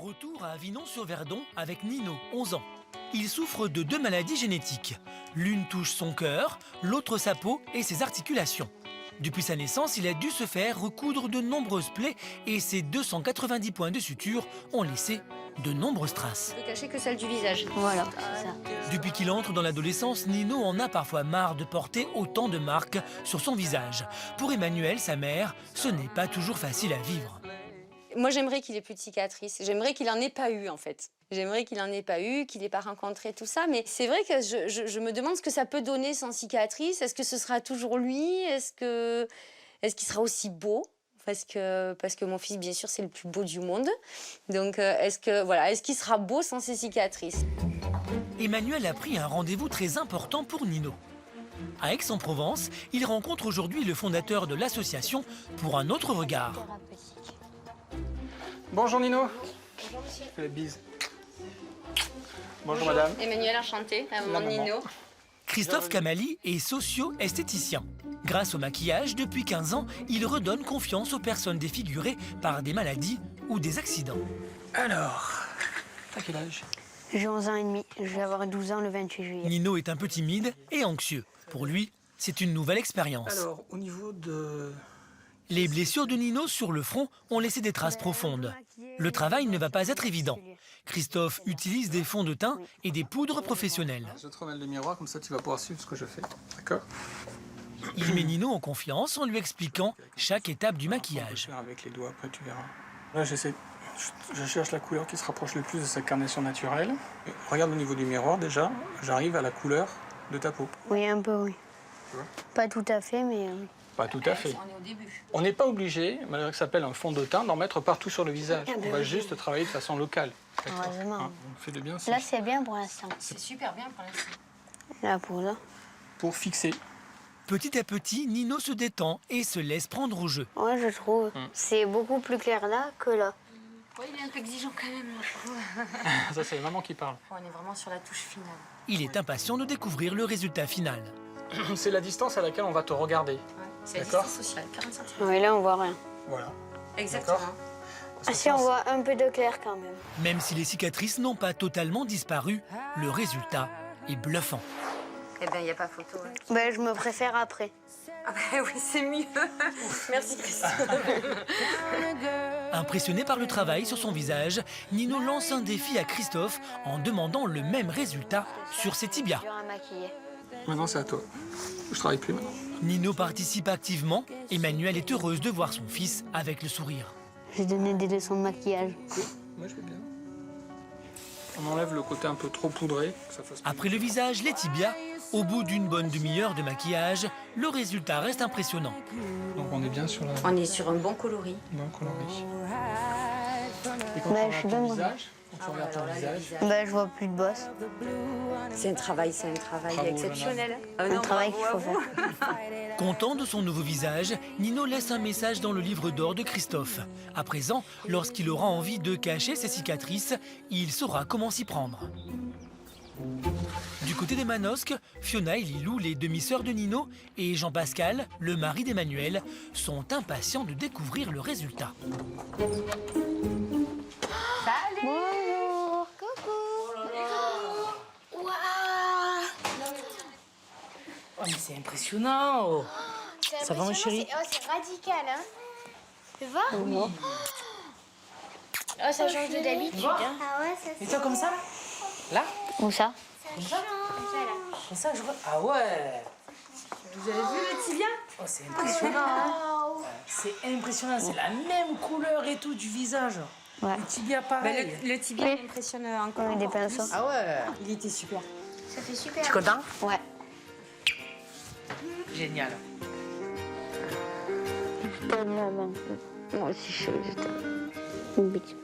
Retour à Avignon-sur-Verdon avec Nino, 11 ans. Il souffre de 2 maladies génétiques. L'une touche son cœur, l'autre sa peau et ses articulations. Depuis sa naissance, il a dû se faire recoudre de nombreuses plaies et ses 290 points de suture ont laissé de nombreuses traces. Ne cacher que celle du visage. Voilà, c'est ça. Depuis qu'il entre dans l'adolescence, Nino en a parfois marre de porter autant de marques sur son visage. Pour Emmanuel, sa mère, ce n'est pas toujours facile à vivre. Moi, j'aimerais qu'il ait plus de cicatrices. J'aimerais qu'il en ait pas eu, en fait. J'aimerais qu'il en ait pas eu, qu'il n'ait pas rencontré tout ça. Mais c'est vrai que je me demande ce que ça peut donner sans cicatrice. Est-ce que ce sera toujours lui? Est-ce qu'il sera aussi beau? Parce que mon fils, bien sûr, c'est le plus beau du monde. Donc, est-ce qu'il sera beau sans ses cicatrices? Emmanuel a pris un rendez-vous très important pour Nino. À Aix-en-Provence, il rencontre aujourd'hui le fondateur de l'association Pour un autre regard. Bonjour Nino. Bonjour, monsieur. Je fais la bise. Bonjour madame. Emmanuel, enchanté. La maman de Nino. Christophe Camali est socio-esthéticien. Grâce au maquillage, depuis 15 ans, il redonne confiance aux personnes défigurées par des maladies ou des accidents. Alors, t'as quel âge? J'ai 11 ans et demi. Je vais avoir 12 ans le 28 juillet. Nino est un peu timide et anxieux. Pour lui, c'est une nouvelle expérience. Alors, au niveau de... Les blessures de Nino sur le front ont laissé des traces profondes. Le travail ne va pas être évident. Christophe utilise des fonds de teint et des poudres professionnelles. Je te remets le miroir, comme ça tu vas pouvoir suivre ce que je fais. D'accord? Il met Nino en confiance en lui expliquant chaque étape du On peut le maquillage. faire avec les doigts, après tu verras. Là, je cherche la couleur qui se rapproche le plus de sa carnation naturelle. Regarde au niveau du miroir, déjà, j'arrive à la couleur de ta peau. Oui, un peu, oui. Tu vois? Pas tout à fait, mais oui. Pas tout à fait. On est au début. On n'est pas obligé, malgré que ça s'appelle un fond de teint, d'en mettre partout sur le visage. Ah, ben On va oui. juste travailler de façon locale. D'accord? Heureusement. Hein, on fait de bien Là, c'est bien pour l'instant. C'est super bien pour l'instant. Là, pour là. pour fixer. Petit à petit, Nino se détend et se laisse prendre au jeu. Ouais, je trouve. C'est beaucoup plus clair là que là. Oui, il est un peu exigeant quand même, moi, je trouve. Ça, c'est la maman qui parle. On est vraiment sur la touche finale. Il est impatient de découvrir le résultat final. C'est la distance à laquelle on va te regarder. Ouais. C'est la D'accord. distance sociale, 40 cm. Oui, là, on voit rien. Voilà. Exactement. D'accord. Parce Ah que si, on voit un peu de clair quand même. Même si les cicatrices n'ont pas totalement disparu, le résultat est bluffant. Eh bien, il n'y a pas photo. Hein. Ben, je me préfère après. Ah bah oui, c'est mieux. Merci, Christophe. Impressionné par le travail sur son visage, Nino lance un défi à Christophe en demandant le même résultat sur ses tibias. Dur à maquiller. Maintenant, c'est à toi. Je travaille plus maintenant. Nino participe activement. Emmanuel est heureuse de voir son fils avec le sourire. J'ai donné des leçons de maquillage. Moi, je veux bien. On enlève le côté un peu trop poudré. Que ça fasse... Après le visage, les tibias, au bout d'une bonne demi-heure de maquillage, le résultat reste impressionnant. Donc, on est bien sur la... On est sur un bon coloris. Bon coloris. Et quand Bah, tu je suis regardes ton bonne. visage, quand tu regardes ton visage, Ben, je vois plus de bosse. C'est un travail Bravo, exceptionnel. Un travail qu'il faut faire. Content de son nouveau visage, Nino laisse un message dans le livre d'or de Christophe. À présent, lorsqu'il aura envie de cacher ses cicatrices, il saura comment s'y prendre. Du côté des Manosques, Fiona et Lilou, les demi-sœurs de Nino, et Jean-Pascal, le mari d'Emmanuel, sont impatients de découvrir le résultat. Bonjour. Oh, mais c'est impressionnant. Oh. Ça va, mon chéri? C'est radical, hein. Tu vois? Oh, ça change de d'habitude. Hein. Ah ouais, ça Et toi, comme ça, là? Là? Où ça? Comme ça? Comme ça, je vois. Ah ouais! Vous avez vu le tibia? Oh, c'est impressionnant. Hein? C'est impressionnant. C'est la même couleur et tout du visage. Ouais. Le tibia, pareil. Le tibia Oui. m'impressionne encore. Des pinceaux. Ah ouais! Il était super. Ça fait super. Tu es content? Ouais. Génial. Je t'aime la main. Moi aussi, je t'aime. Une bite.